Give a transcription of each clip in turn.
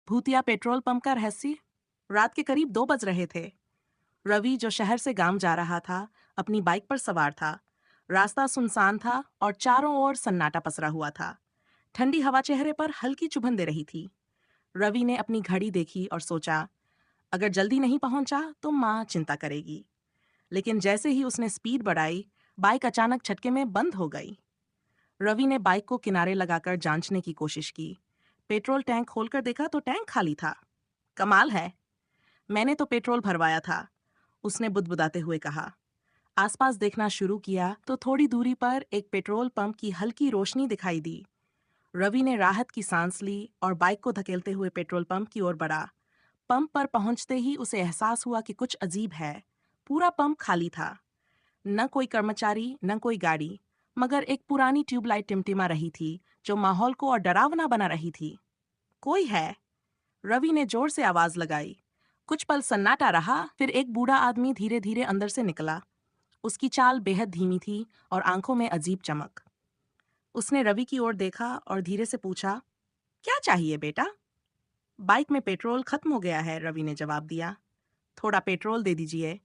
भूतिया petrol pump का रहस्य। रात के करीब 2 बज रहे थे। रवि, जो शहर से गांव जा रहा था, अपनी बाइक पर सवार था। रास्ता सुनसान था और चारों ओर सन्नाटा पसरा हुआ था। ठंडी हवा चेहरे पर हल्की चुभन दे रही थी। रवि ने अपनी घड़ी देखी और सोचा, अगर जल्दी नहीं पहुंचा तो माँ चिंता करेगी। लेकिन जैसे ही उसने स्पीड बढ़ाई, बाइक अचानक झटके में बंद हो गई। रवि ने बाइक को किनारे लगाकर जांचने की कोशिश की। पेट्रोल टैंक खोलकर देखा तो टैंक खाली था। कमाल है, मैंने तो पेट्रोल भरवाया था, उसने बुदबुदाते हुए कहा। आसपास देखना शुरू किया तो थोड़ी दूरी पर एक पेट्रोल पंप की हल्की रोशनी दिखाई दी। रवि ने राहत की सांस ली और बाइक को धकेलते हुए पेट्रोल पंप की ओर बढ़ा। पंप पर पहुंचते ही उसे एहसास हुआ कि कुछ अजीब है। पूरा पंप खाली था। न कोई कर्मचारी, न कोई गाड़ी, मगर एक पुरानी ट्यूबलाइट टिमटिमा रही थी, जो माहौल को और डरावना बना रही थी। कोई है, रवि ने जोर से आवाज लगाई। कुछ पल सन्नाटा रहा, फिर एक बूढ़ा आदमी धीरे धीरे अंदर से निकला। उसकी चाल बेहद धीमी थी और आंखों में अजीब चमक। उसने रवि की ओर देखा और धीरे से पूछा, क्या चाहिए बेटा? बाइक में पेट्रोल खत्म हो गया है, रवि ने जवाब दिया। थोड़ा पेट्रोल दे दीजिए।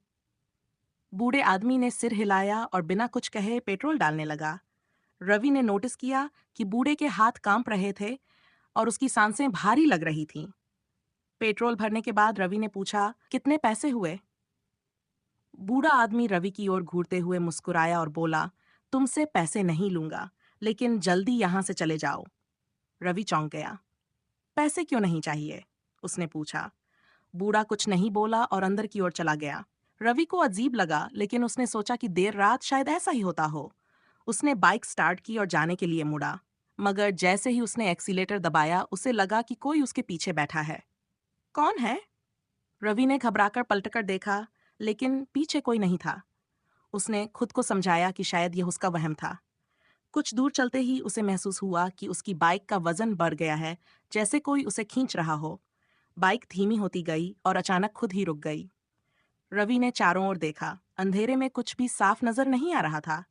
बूढ़े आदमी ने सिर हिलाया और बिना कुछ कहे पेट्रोल डालने लगा। रवि ने नोटिस किया कि बूढ़े के हाथ कांप रहे थे और उसकी सांसें भारी लग रही थीं। पेट्रोल भरने के बाद रवि ने पूछा, कितने पैसे हुए? बूढ़ा आदमी रवि की ओर घूरते हुए मुस्कुराया और बोला, तुमसे पैसे नहीं लूंगा, लेकिन जल्दी यहां से चले जाओ। रवि चौंक गया। पैसे क्यों नहीं चाहिए? उसने पूछा। बूढ़ा कुछ नहीं बोला और अंदर की ओर चला गया। रवि को अजीब लगा, लेकिन उसने सोचा कि देर रात शायद ऐसा ही होता हो। उसने बाइक स्टार्ट की और जाने के लिए मुड़ा, मगर जैसे ही उसने एक्सीलेटर दबाया, उसे लगा कि कोई उसके पीछे बैठा है। कौन है? रवि ने घबराकर पलटकर देखा, लेकिन पीछे कोई नहीं था। उसने खुद को समझाया कि शायद यह उसका वहम था। कुछ दूर चलते ही उसे महसूस हुआ कि उसकी बाइक का वजन बढ़ गया है, जैसे कोई उसे खींच रहा हो। बाइक धीमी होती गई और अचानक खुद ही रुक गई। रवि ने चारों ओर देखा। अंधेरे में कुछ भी साफ नजर नहीं आ रहा था।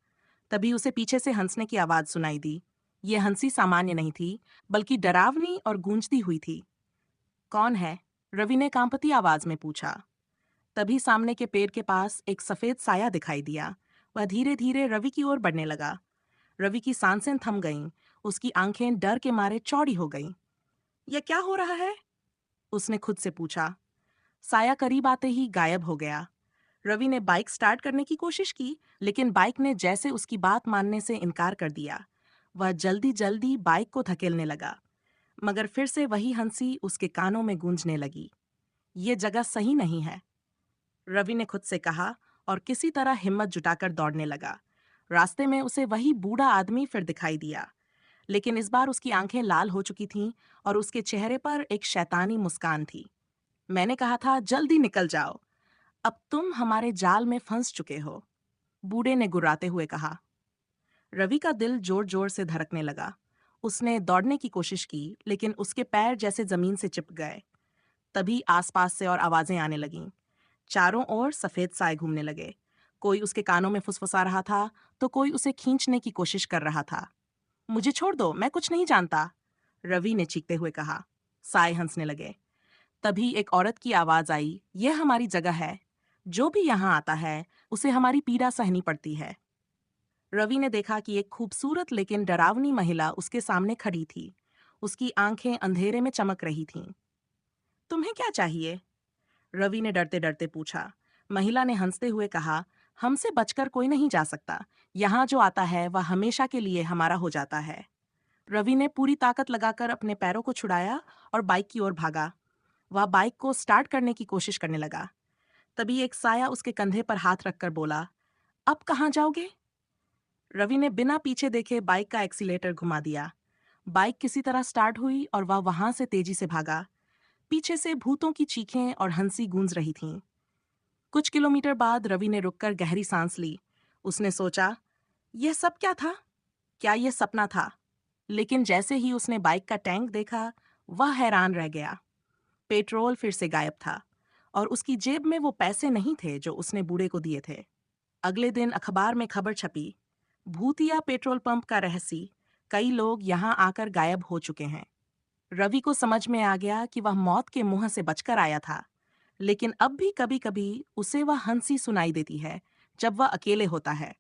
तभी उसे पीछे से हंसने की आवाज सुनाई दी। ये हंसी सामान्य नहीं थी, बल्कि डरावनी और गूंजती हुई थी। कौन है? रवि ने कांपती आवाज में पूछा। तभी सामने के पेड़ के पास एक सफेद साया दिखाई दिया। वह धीरे धीरे रवि की ओर बढ़ने लगा। रवि की सांसें थम गईं। उसकी आंखें डर के मारे चौड़ी हो गईं। यह क्या हो रहा है? उसने खुद से पूछा। साया करीब आते ही गायब हो गया। रवि ने बाइक स्टार्ट करने की कोशिश की, लेकिन बाइक ने जैसे उसकी बात मानने से इनकार कर दिया। वह जल्दी जल्दी बाइक को धकेलने लगा, मगर फिर से वही हंसी उसके कानों में गूंजने लगी। ये जगह सही नहीं है, रवि ने खुद से कहा और किसी तरह हिम्मत जुटाकर दौड़ने लगा। रास्ते में उसे वही बूढ़ा आदमी फिर दिखाई दिया, लेकिन इस बार उसकी आंखें लाल हो चुकी थीं और उसके चेहरे पर एक शैतानी मुस्कान थी। मैंने कहा था जल्दी निकल जाओ, अब तुम हमारे जाल में फंस चुके हो, बूढ़े ने गुर्राते हुए कहा। रवि का दिल जोर जोर से धड़कने लगा। उसने दौड़ने की कोशिश की, लेकिन उसके पैर जैसे जमीन से चिपक गए। तभी आसपास से और आवाजें आने लगीं। चारों ओर सफेद साए घूमने लगे। कोई उसके कानों में फुसफुसा रहा था, तो कोई उसे खींचने की कोशिश कर रहा था। मुझे छोड़ दो, मैं कुछ नहीं जानता, रवि ने चीखते हुए कहा। साए हंसने लगे। तभी एक औरत की आवाज आई, यह हमारी जगह है। जो भी यहाँ आता है, उसे हमारी पीड़ा सहनी पड़ती है। रवि ने देखा कि एक खूबसूरत लेकिन डरावनी महिला उसके सामने खड़ी थी। उसकी आंखें अंधेरे में चमक रही थीं। तुम्हें क्या चाहिए? रवि ने डरते डरते पूछा। महिला ने हंसते हुए कहा, हमसे बचकर कोई नहीं जा सकता। यहाँ जो आता है वह हमेशा के लिए हमारा हो जाता है। रवि ने पूरी ताकत लगाकर अपने पैरों को छुड़ाया और बाइक की ओर भागा। वह बाइक को स्टार्ट करने की कोशिश करने लगा। तभी एक साया उसके कंधे पर हाथ रखकर बोला, अब कहाँ जाओगे? रवि ने बिना पीछे देखे बाइक का एक्सीलेटर घुमा दिया। बाइक किसी तरह स्टार्ट हुई और वह वहां से तेजी से भागा। पीछे से भूतों की चीखें और हंसी गूंज रही थीं। कुछ किलोमीटर बाद रवि ने रुककर गहरी सांस ली। उसने सोचा, यह सब क्या था? क्या यह सपना था? लेकिन जैसे ही उसने बाइक का टैंक देखा, वह हैरान रह गया। पेट्रोल फिर से गायब था और उसकी जेब में वो पैसे नहीं थे जो उसने बूढ़े को दिए थे। अगले दिन अखबार में खबर छपी, भूतिया पेट्रोल पंप का रहस्य, कई लोग यहाँ आकर गायब हो चुके हैं। रवि को समझ में आ गया कि वह मौत के मुंह से बचकर आया था, लेकिन अब भी कभी-कभी उसे वह हंसी सुनाई देती है जब वह अकेले होता है।